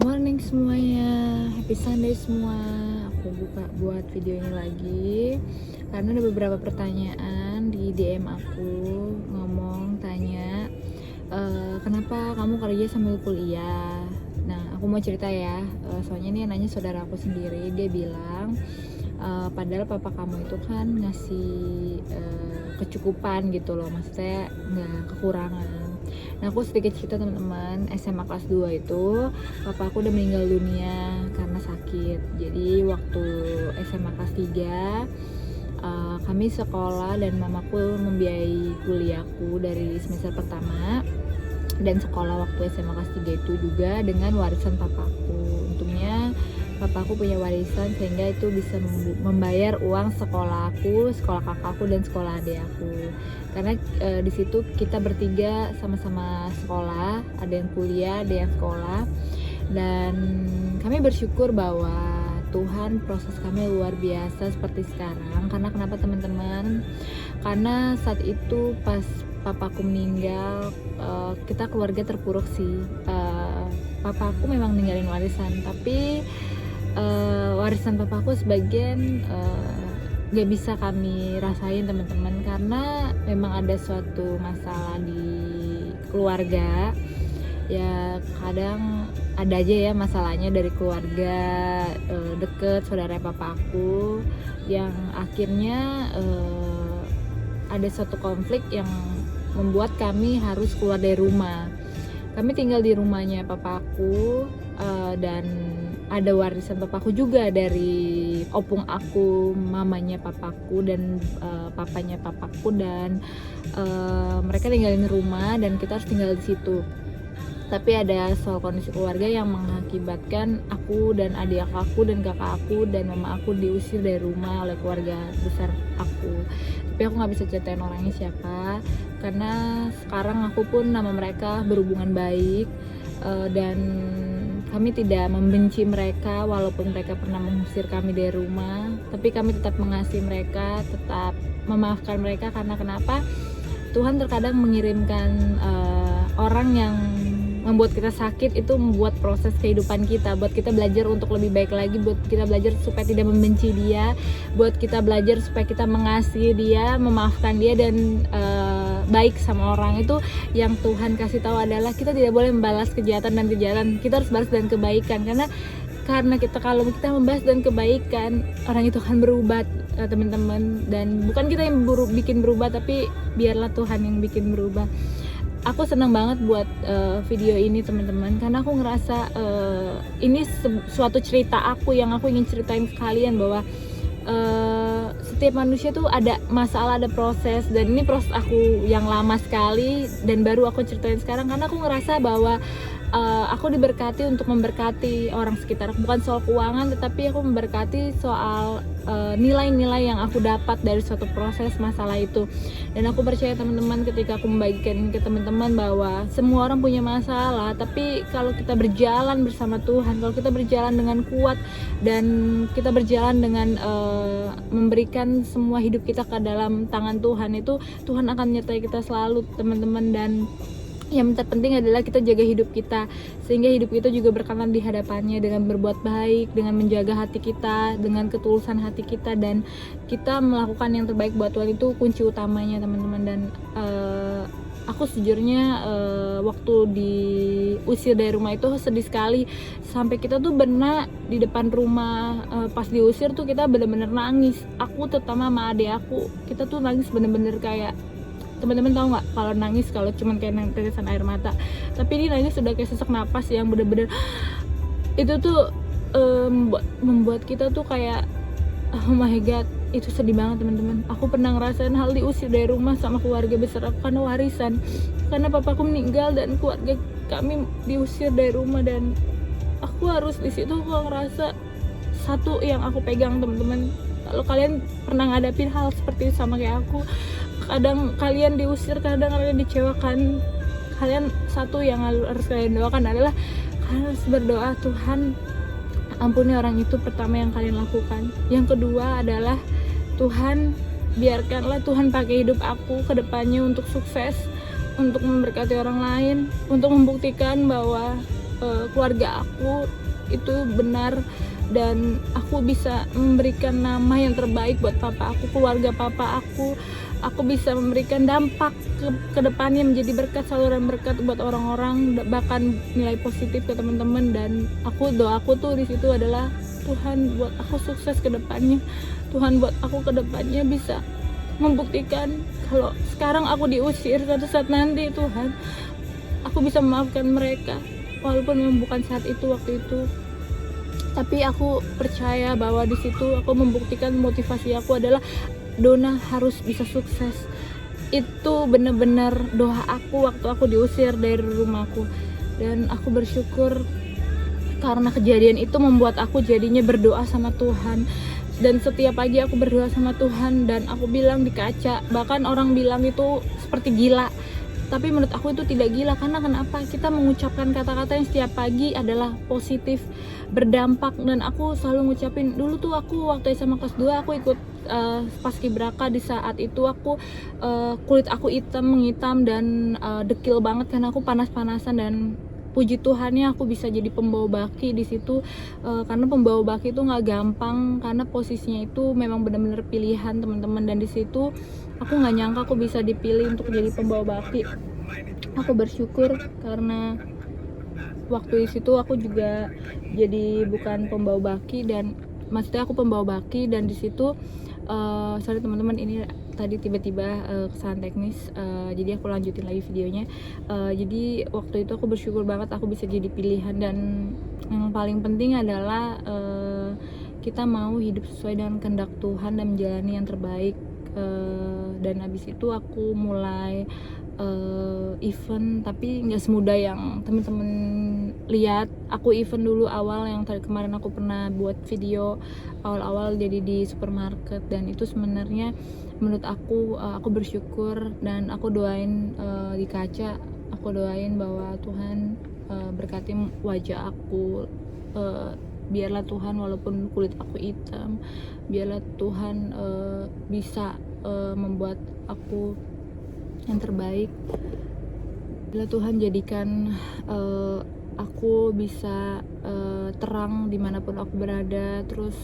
morning semuanya, happy Sunday semua. Aku buka buat video ini lagi karena ada beberapa pertanyaan di DM aku tanya kenapa kamu kerja sambil kuliah. Nah, aku mau cerita ya, soalnya ini yang nanya saudara aku sendiri. Dia bilang padahal papa kamu itu kan ngasih kecukupan gitu loh, maksudnya nggak kekurangan. Nah, aku sedikit cerita teman-teman, SMA kelas 2 itu papa aku udah meninggal dunia karena sakit. Jadi waktu SMA kelas 3 kami sekolah dan mamaku membiayai kuliahku dari semester pertama, dan sekolah waktu SMA kelas 3 itu juga dengan warisan papaku. Untungnya papaku punya warisan sehingga itu bisa membayar uang sekolahku, sekolah kakakku, dan sekolah adik aku. Karena di situ kita bertiga sama-sama sekolah, ada yang kuliah, ada yang sekolah, dan kami bersyukur bahwa Tuhan proses kami luar biasa seperti sekarang. Karena kenapa teman-teman? Karena saat itu pas papaku meninggal, kita keluarga terpuruk sih. Papaku memang ninggalin warisan, tapi warisan papaku sebagian gak bisa kami rasain teman-teman, karena memang ada suatu masalah di keluarga. Ya kadang ada aja ya masalahnya dari keluarga deket saudara papaku, yang akhirnya ada suatu konflik yang membuat kami harus keluar dari rumah. Kami tinggal di rumahnya papaku, dan ada warisan papaku juga dari opung aku, mamanya papaku, dan papanya papaku, dan mereka tinggalin rumah dan kita harus tinggal di situ. Tapi ada soal kondisi keluarga yang mengakibatkan aku dan adik aku dan kakak aku dan mama aku diusir dari rumah oleh keluarga besar aku. Tapi aku nggak bisa ceritain orangnya siapa, karena sekarang aku pun nama mereka berhubungan baik, dan kami tidak membenci mereka walaupun mereka pernah mengusir kami dari rumah. Tapi kami tetap mengasihi mereka, tetap memaafkan mereka. Karena kenapa? Tuhan terkadang mengirimkan orang yang membuat kita sakit, itu membuat proses kehidupan kita, buat kita belajar untuk lebih baik lagi, buat kita belajar supaya tidak membenci dia, buat kita belajar supaya kita mengasihi dia, memaafkan dia, dan baik sama orang. Itu yang Tuhan kasih tahu adalah kita tidak boleh membalas kejahatan dan kejahatan, kita harus balas dengan kebaikan. Karena kita, kalau kita membalas dan kebaikan, orang itu akan berubah teman-teman. Dan bukan kita yang bikin berubah, tapi biarlah Tuhan yang bikin berubah. Aku senang banget buat video ini teman-teman, karena aku ngerasa ini suatu cerita aku yang aku ingin ceritain ke kalian, bahwa setiap manusia tuh ada masalah, ada proses, dan ini proses aku yang lama sekali dan baru aku ceritain sekarang. Karena aku ngerasa bahwa aku diberkati untuk memberkati orang sekitar. Bukan soal keuangan, tetapi aku memberkati soal nilai-nilai yang aku dapat dari suatu proses masalah itu. Dan aku percaya teman-teman, ketika aku membagikan ke teman-teman bahwa semua orang punya masalah, tapi kalau kita berjalan bersama Tuhan, kalau kita berjalan dengan kuat, dan kita berjalan dengan memberikan semua hidup kita ke dalam tangan Tuhan, itu Tuhan akan menyertai kita selalu teman-teman. Dan yang terpenting adalah kita jaga hidup kita, sehingga hidup kita juga berkenan di hadapannya dengan berbuat baik, dengan menjaga hati kita, dengan ketulusan hati kita, dan kita melakukan yang terbaik buat Tuhan. Itu kunci utamanya teman-teman. Dan aku sejujurnya waktu diusir dari rumah itu sedih sekali. Sampai kita tuh benar di depan rumah, pas diusir tuh kita bener-bener nangis. Aku terutama sama adik aku, kita tuh nangis bener-bener kayak, teman-teman tahu nggak kalau nangis kalau cuman kayak tetesan air mata, tapi ini nangis sudah kayak sesak napas yang bener-bener itu tuh membuat kita tuh kayak oh my god, itu sedih banget teman-teman. Aku pernah ngerasain hal diusir dari rumah sama keluarga besar aku karena warisan, karena papaku meninggal dan keluarga kami diusir dari rumah, dan aku harus di situ. Aku ngerasa satu yang aku pegang teman-teman, kalau kalian pernah ngadapin hal seperti itu sama kayak aku, kadang kalian diusir, kadang kalian dikecewakan, kalian satu yang harus kalian doakan adalah kalian harus berdoa, Tuhan ampuni orang itu, pertama yang kalian lakukan. Yang kedua adalah Tuhan, biarkanlah Tuhan pakai hidup aku ke depannya untuk sukses, untuk memberkati orang lain, untuk membuktikan bahwa keluarga aku itu benar, dan aku bisa memberikan nama yang terbaik buat papa aku, keluarga papa aku bisa memberikan dampak ke depannya menjadi berkat, saluran berkat buat orang-orang, bahkan nilai positif ke teman-teman. Dan doaku tuh di situ adalah Tuhan buat aku sukses ke depannya, Tuhan buat aku ke depannya bisa membuktikan kalau sekarang aku diusir, suatu saat nanti Tuhan aku bisa memaafkan mereka, walaupun memang bukan saat itu, waktu itu. Tapi aku percaya bahwa di situ aku membuktikan motivasi aku adalah Donna harus bisa sukses. Itu benar-benar doa aku waktu aku diusir dari rumahku. Dan aku bersyukur karena kejadian itu membuat aku jadinya berdoa sama Tuhan. Dan setiap pagi aku berdoa sama Tuhan, dan aku bilang di kaca, bahkan orang bilang itu seperti gila, tapi menurut aku itu tidak gila. Karena kenapa? Kita mengucapkan kata-kata yang setiap pagi adalah positif, berdampak. Dan aku selalu ngucapin, dulu tuh aku waktu SMA kelas 2 aku ikut paskibraka. Di saat itu aku kulit aku menghitam dan dekil banget karena aku panas-panasan, dan puji Tuhannya aku bisa jadi pembawa baki di situ. Karena pembawa baki itu nggak gampang, karena posisinya itu memang benar-benar pilihan teman-teman. Dan di situ aku nggak nyangka aku bisa dipilih untuk jadi pembawa baki. Aku bersyukur karena waktu di situ aku juga jadi bukan pembawa baki, dan maksudnya aku pembawa baki. Dan di situ sorry teman-teman, ini tadi tiba-tiba kesalahan teknis, jadi aku lanjutin lagi videonya. Jadi waktu itu aku bersyukur banget aku bisa jadi pilihan, dan yang paling penting adalah kita mau hidup sesuai dengan kehendak Tuhan dan menjalani yang terbaik. Dan habis itu aku mulai event, tapi nggak semudah yang temen-temen lihat. Aku event dulu awal yang tadi kemarin aku pernah buat video awal-awal jadi di supermarket, dan itu sebenarnya menurut aku bersyukur, dan aku doain di kaca, aku doain bahwa Tuhan berkati wajah aku, biarlah Tuhan walaupun kulit aku hitam, biarlah Tuhan bisa membuat aku yang terbaik. Bila Tuhan jadikan aku bisa terang dimanapun aku berada. Terus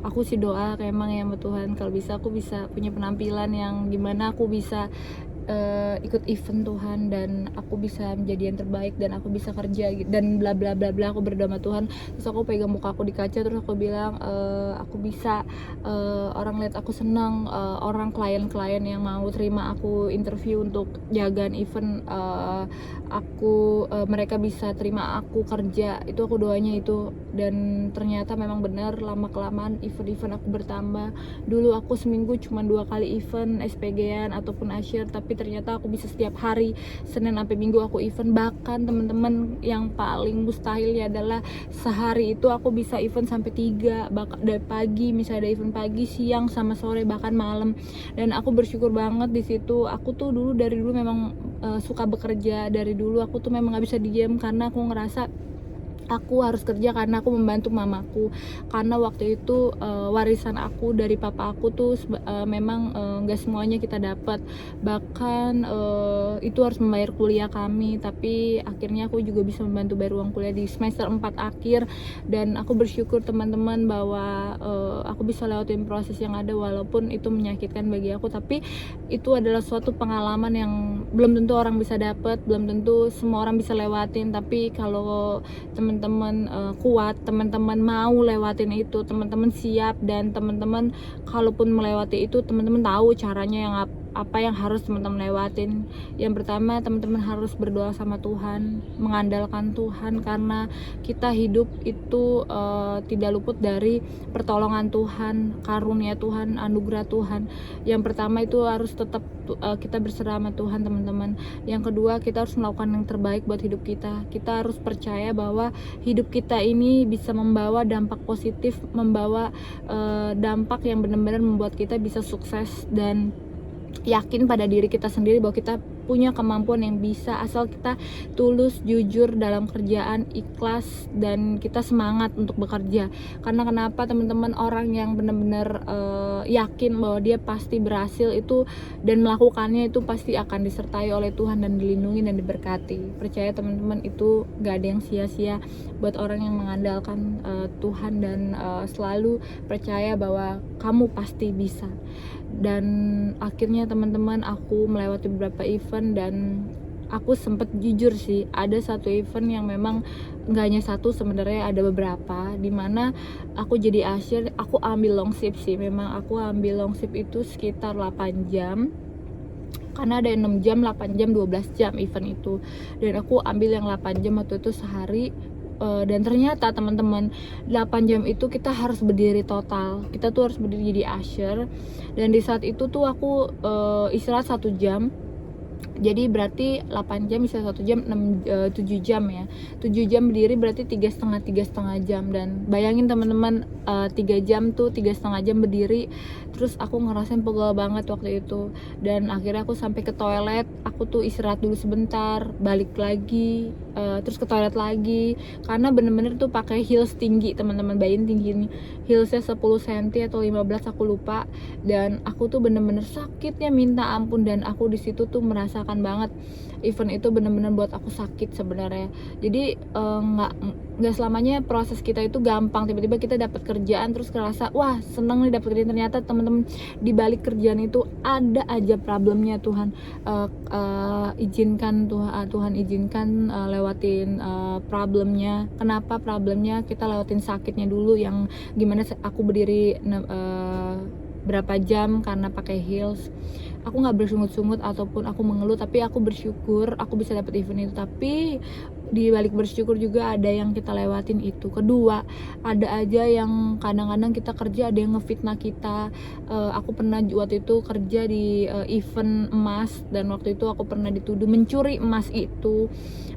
aku sih doa kayak emang ya sama Tuhan, kalau bisa aku bisa punya penampilan yang gimana aku bisa ikut event Tuhan, dan aku bisa menjadi yang terbaik, dan aku bisa kerja dan bla bla bla bla. Aku berdoa sama Tuhan, terus aku pegang muka aku di kaca, terus aku bilang aku bisa, orang lihat aku senang, orang klien-klien yang mau terima aku interview untuk jagaan event, mereka bisa terima aku kerja. Itu aku doanya itu, dan ternyata memang benar, lama kelamaan event-event aku bertambah. Dulu aku seminggu cuma 2 kali event, SPG-an ataupun asyir, tapi ternyata aku bisa setiap hari, Senin sampai Minggu aku event. Bahkan teman-teman yang paling mustahil ya adalah sehari itu aku bisa event sampai 3, dari pagi, misalnya ada event pagi, siang, sama sore, bahkan malam. Dan aku bersyukur banget di situ. Aku tuh dari dulu memang suka bekerja. Dari dulu aku tuh memang gak bisa diam, karena aku ngerasa aku harus kerja karena aku membantu mamaku. Karena waktu itu warisan aku dari papa aku tuh memang gak semuanya kita dapat, bahkan itu harus membayar kuliah kami. Tapi akhirnya aku juga bisa membantu bayar uang kuliah di semester 4 akhir. Dan aku bersyukur teman-teman bahwa aku bisa lewatin proses yang ada, walaupun itu menyakitkan bagi aku. Tapi itu adalah suatu pengalaman yang belum tentu orang bisa dapat, belum tentu semua orang bisa lewatin. Tapi kalau teman-teman kuat, teman-teman mau lewatin itu, teman-teman siap, dan teman-teman kalaupun melewati itu, teman-teman tahu caranya yang apa yang harus teman-teman lewatin. Yang pertama, teman-teman harus berdoa sama Tuhan, mengandalkan Tuhan, karena kita hidup itu tidak luput dari pertolongan Tuhan, karunia Tuhan, anugerah Tuhan. Yang pertama itu harus tetap kita berserah sama Tuhan, teman-teman. Yang kedua, kita harus melakukan yang terbaik buat hidup kita. Kita harus percaya bahwa hidup kita ini bisa membawa dampak positif, membawa dampak yang benar-benar membuat kita bisa sukses, dan yakin pada diri kita sendiri bahwa kita punya kemampuan yang bisa, asal kita tulus, jujur dalam kerjaan, ikhlas, dan kita semangat untuk bekerja. Karena kenapa teman-teman, orang yang benar-benar yakin bahwa dia pasti berhasil itu dan melakukannya itu pasti akan disertai oleh Tuhan dan dilindungi dan diberkati. Percaya teman-teman, itu gak ada yang sia-sia buat orang yang mengandalkan Tuhan dan selalu percaya bahwa kamu pasti bisa. Dan akhirnya teman-teman, aku melewati beberapa event dan aku sempet jujur sih, ada satu event yang memang nggak hanya satu, sebenarnya ada beberapa, dimana aku jadi usher. Aku ambil long shift sih, memang aku ambil long shift itu sekitar 8 jam, karena ada 6 jam, 8 jam, 12 jam event itu, dan aku ambil yang 8 jam waktu itu sehari. Dan ternyata teman-teman, 8 jam itu kita harus berdiri total, kita tuh harus berdiri jadi usher. Dan di saat itu tuh aku istirahat 1 jam, jadi berarti 8 jam bisa 1 jam 7 jam ya, 7 jam berdiri berarti 3,5 jam. Dan bayangin teman-teman, 3 jam tuh 3,5 jam berdiri, terus aku ngerasain pegel banget waktu itu. Dan akhirnya aku sampai ke toilet, aku tuh istirahat dulu sebentar, balik lagi, terus ke toilet lagi, karena bener-bener tuh pakai heels tinggi teman-teman. Bayangin tinggi ini, heelsnya 10 cm atau 15 aku lupa, dan aku tuh bener-bener sakitnya minta ampun. Dan aku di situ tuh merasakan banget event itu bener-bener buat aku sakit sebenarnya. Jadi nggak selamanya proses kita itu gampang. Tiba-tiba kita dapat kerjaan terus ngerasa wah seneng nih dapat kerjaan, ternyata teman-teman di balik kerjaan itu ada aja problemnya. Tuhan izinkan, Tuhan izinkan lewatin problemnya. Kenapa problemnya? Kita lewatin sakitnya dulu, yang gimana aku berdiri berapa jam karena pakai heels. Aku nggak bersungut-sungut ataupun aku mengeluh, tapi aku bersyukur aku bisa dapet event itu. Tapi di balik bersyukur juga ada yang kita lewatin itu. Kedua, ada aja yang kadang-kadang kita kerja ada yang ngefitnah kita. Aku pernah waktu itu kerja di event emas, dan waktu itu aku pernah dituduh mencuri emas itu.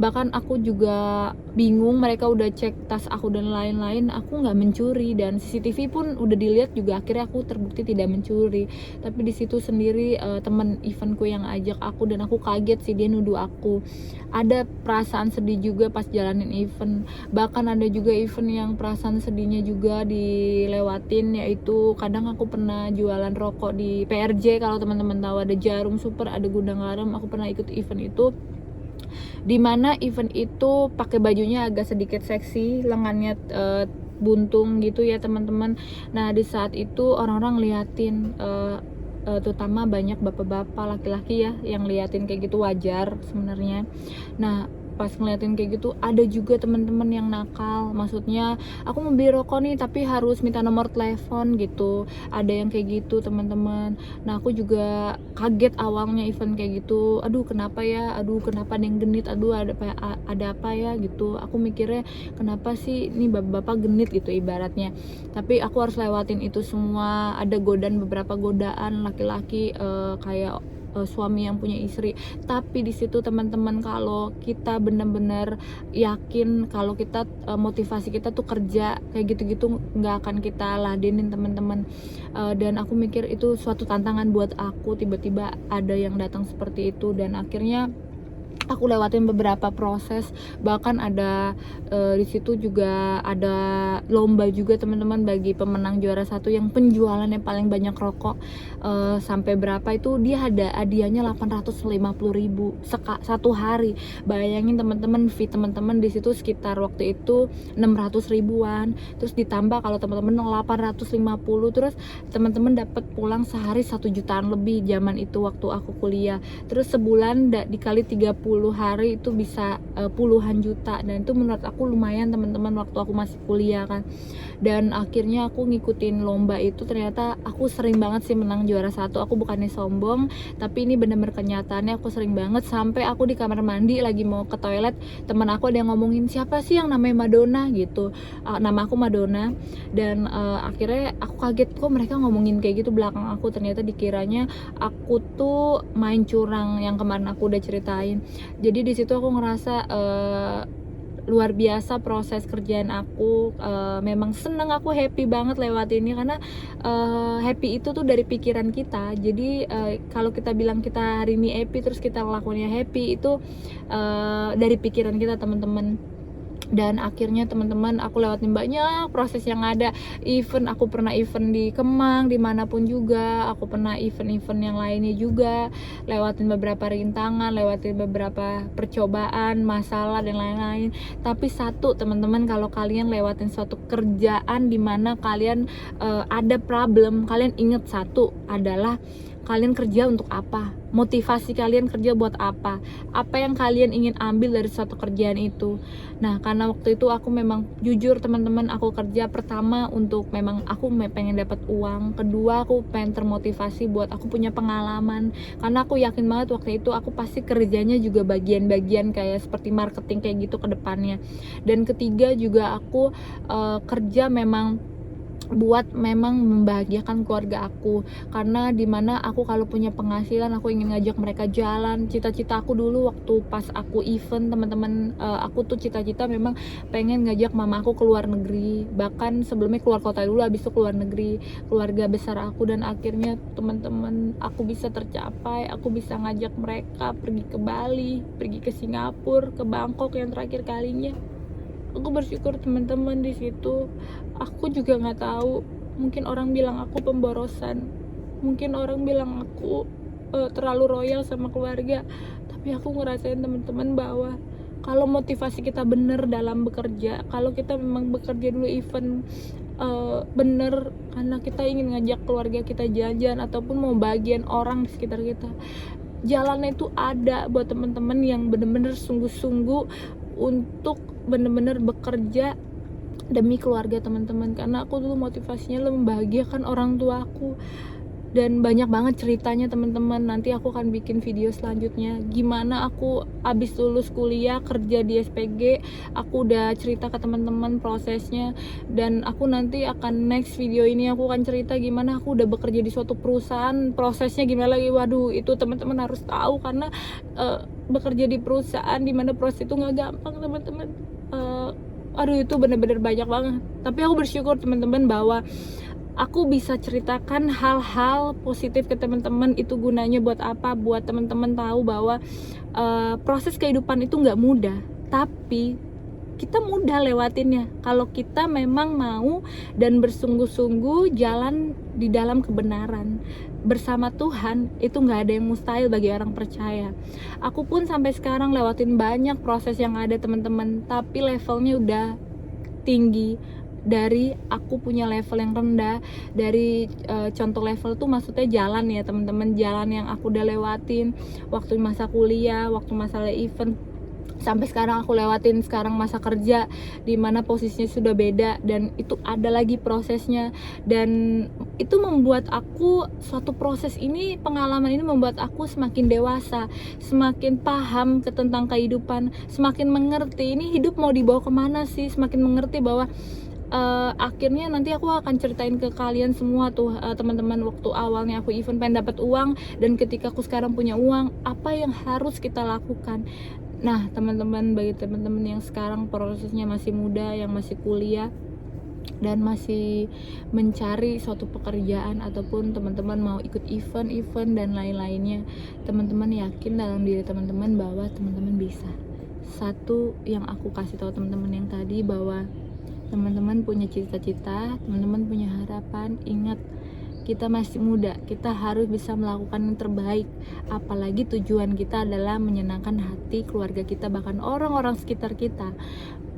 Bahkan aku juga bingung, mereka udah cek tas aku dan lain-lain, aku nggak mencuri, dan CCTV pun udah dilihat juga, akhirnya aku terbukti tidak mencuri. Tapi di situ sendiri teman eventku yang ajak aku, dan aku kaget sih dia nuduh aku. Ada perasaan sedih juga pas jalanin event. Bahkan ada juga event yang perasaan sedihnya juga dilewatin, yaitu kadang aku pernah jualan rokok di PRJ. Kalau teman-teman tahu, ada Jarum Super, ada Gudang Garam. Aku pernah ikut event itu, dimana event itu pakai bajunya agak sedikit seksi, lengannya buntung gitu ya teman-teman. Nah di saat itu orang-orang liatin, terutama banyak bapak-bapak laki-laki ya yang liatin kayak gitu, wajar sebenarnya. Nah pas ngeliatin kayak gitu, ada juga teman-teman yang nakal. Maksudnya aku mau beli rokok nih tapi harus minta nomor telepon gitu, ada yang kayak gitu teman-teman. Nah aku juga kaget awalnya event kayak gitu, aduh kenapa ya, aduh kenapa ada yang genit, aduh ada apa ya gitu. Aku mikirnya kenapa sih ini bapak-bapak genit gitu ibaratnya. Tapi aku harus lewatin itu semua. Ada beberapa godaan laki-laki kayak suami yang punya istri. Tapi di situ teman-teman, kalau kita benar-benar yakin kalau kita motivasi kita tuh kerja, kayak gitu-gitu nggak akan kita ladenin teman-teman. Dan aku mikir itu suatu tantangan buat aku, tiba-tiba ada yang datang seperti itu. Dan akhirnya aku lewatin beberapa proses, bahkan ada di situ juga ada lomba juga teman-teman bagi pemenang juara 1 yang penjualannya paling banyak rokok. Sampai berapa itu dia ada hadiahnya 850.000 satu hari. Bayangin teman-teman, fee teman-teman di situ sekitar waktu itu 600 ribuan, terus ditambah kalau teman-teman 850, terus teman-teman dapat pulang sehari 1 jutaan lebih zaman itu waktu aku kuliah. Terus sebulan dikali 30 hari itu bisa puluhan juta, dan itu menurut aku lumayan teman-teman waktu aku masih kuliah kan. Dan akhirnya aku ngikutin lomba itu, ternyata aku sering banget sih menang juara 1. Aku bukannya sombong, tapi ini bener-bener kenyataannya, aku sering banget. Sampai aku di kamar mandi lagi mau ke toilet, teman aku ada yang ngomongin siapa sih yang namanya Madonna gitu, nama aku Madonna. Dan akhirnya aku kaget, kok mereka ngomongin kayak gitu belakang aku. Ternyata dikiranya aku tuh main curang yang kemarin aku udah ceritain. Jadi di situ aku ngerasa luar biasa proses kerjaan aku. Memang seneng, aku happy banget lewat ini karena happy itu tuh dari pikiran kita. Jadi kalau kita bilang kita hari ini happy terus kita ngelakuinnya happy, itu dari pikiran kita teman-teman. Dan akhirnya teman-teman, aku lewatin banyak proses yang ada. Event, aku pernah event di Kemang, dimanapun juga. Aku pernah event-event yang lainnya juga, lewatin beberapa rintangan, lewatin beberapa percobaan, masalah dan lain-lain. Tapi satu teman-teman, kalau kalian lewatin suatu kerjaan dimana kalian ada problem, kalian inget satu adalah kalian kerja untuk apa, motivasi kalian kerja buat apa yang kalian ingin ambil dari suatu kerjaan itu. Nah, karena waktu itu aku memang jujur teman-teman, aku kerja pertama untuk memang aku pengen dapat uang, kedua aku pengen termotivasi buat aku punya pengalaman, karena aku yakin banget waktu itu aku pasti kerjanya juga bagian-bagian kayak seperti marketing kayak gitu ke depannya. Dan ketiga juga aku kerja memang buat memang membahagiakan keluarga aku, karena dimana aku kalau punya penghasilan aku ingin ngajak mereka jalan. Cita-cita aku dulu waktu pas aku event teman-teman, aku tuh cita-cita memang pengen ngajak mama aku ke luar negeri, bahkan sebelumnya keluar kota dulu, habis itu keluar negeri, keluarga besar aku. Dan akhirnya teman-teman, aku bisa tercapai, aku bisa ngajak mereka pergi ke Bali, pergi ke Singapura, ke Bangkok yang terakhir kalinya. Aku bersyukur teman-teman. Di situ aku juga nggak tahu, mungkin orang bilang aku pemborosan, mungkin orang bilang aku terlalu royal sama keluarga, tapi aku ngerasain teman-teman bahwa kalau motivasi kita bener dalam bekerja, kalau kita memang bekerja dulu event bener karena kita ingin ngajak keluarga kita jajan ataupun mau bagian orang di sekitar kita, jalannya itu ada buat teman-teman yang bener-bener sungguh-sungguh untuk bener-bener bekerja demi keluarga teman-teman. Karena aku dulu motivasinya membahagiakan orang tua aku, dan banyak banget ceritanya teman-teman. Nanti aku akan bikin video selanjutnya gimana aku abis lulus kuliah kerja di SPG. Aku udah cerita ke teman-teman prosesnya, dan aku nanti akan next video ini aku akan cerita gimana aku udah bekerja di suatu perusahaan, prosesnya gimana lagi. Waduh, itu teman-teman harus tahu, karena bekerja di perusahaan dimana proses itu nggak gampang teman-teman. Aduh, itu bener-bener banyak banget. Tapi aku bersyukur teman-teman bahwa aku bisa ceritakan hal-hal positif ke teman-teman. Itu gunanya buat apa? Buat teman-teman tahu bahwa proses kehidupan itu nggak mudah, tapi kita mudah lewatinnya kalau kita memang mau dan bersungguh-sungguh jalan di dalam kebenaran bersama Tuhan. Itu nggak ada yang mustahil bagi orang percaya. Aku pun sampai sekarang lewatin banyak proses yang ada teman-teman, tapi levelnya udah tinggi dari aku punya level yang rendah. Dari contoh level tuh maksudnya jalan ya teman-teman, jalan yang aku udah lewatin waktu masa kuliah, waktu masalah event, sampai sekarang aku lewatin sekarang masa kerja dimana posisinya sudah beda, dan itu ada lagi prosesnya. Dan itu membuat aku, suatu proses ini, pengalaman ini membuat aku semakin dewasa, semakin paham tentang kehidupan, semakin mengerti ini hidup mau dibawa kemana sih, semakin mengerti bahwa akhirnya nanti aku akan ceritain ke kalian semua tuh teman-teman, waktu awalnya aku event pengen dapat uang, dan ketika aku sekarang punya uang, apa yang harus kita lakukan. Nah teman-teman, bagi teman-teman yang sekarang prosesnya masih muda, yang masih kuliah dan masih mencari suatu pekerjaan, ataupun teman-teman mau ikut event dan lain-lainnya, teman-teman yakin dalam diri teman-teman bahwa teman-teman bisa. Satu yang aku kasih tahu teman-teman yang tadi, bahwa teman-teman punya cita-cita, teman-teman punya harapan. Ingat, kita masih muda, kita harus bisa melakukan yang terbaik. Apalagi tujuan kita adalah menyenangkan hati keluarga kita, bahkan orang-orang sekitar kita.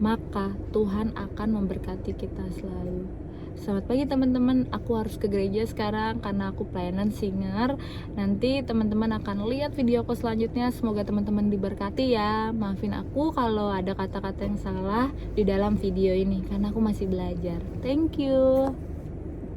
Maka Tuhan akan memberkati kita selalu. Selamat pagi teman-teman, aku harus ke gereja sekarang karena aku pelayanan singer. Nanti teman-teman akan lihat video aku selanjutnya. Semoga teman-teman diberkati ya. Maafin aku kalau ada kata-kata yang salah di dalam video ini, karena aku masih belajar. Thank you.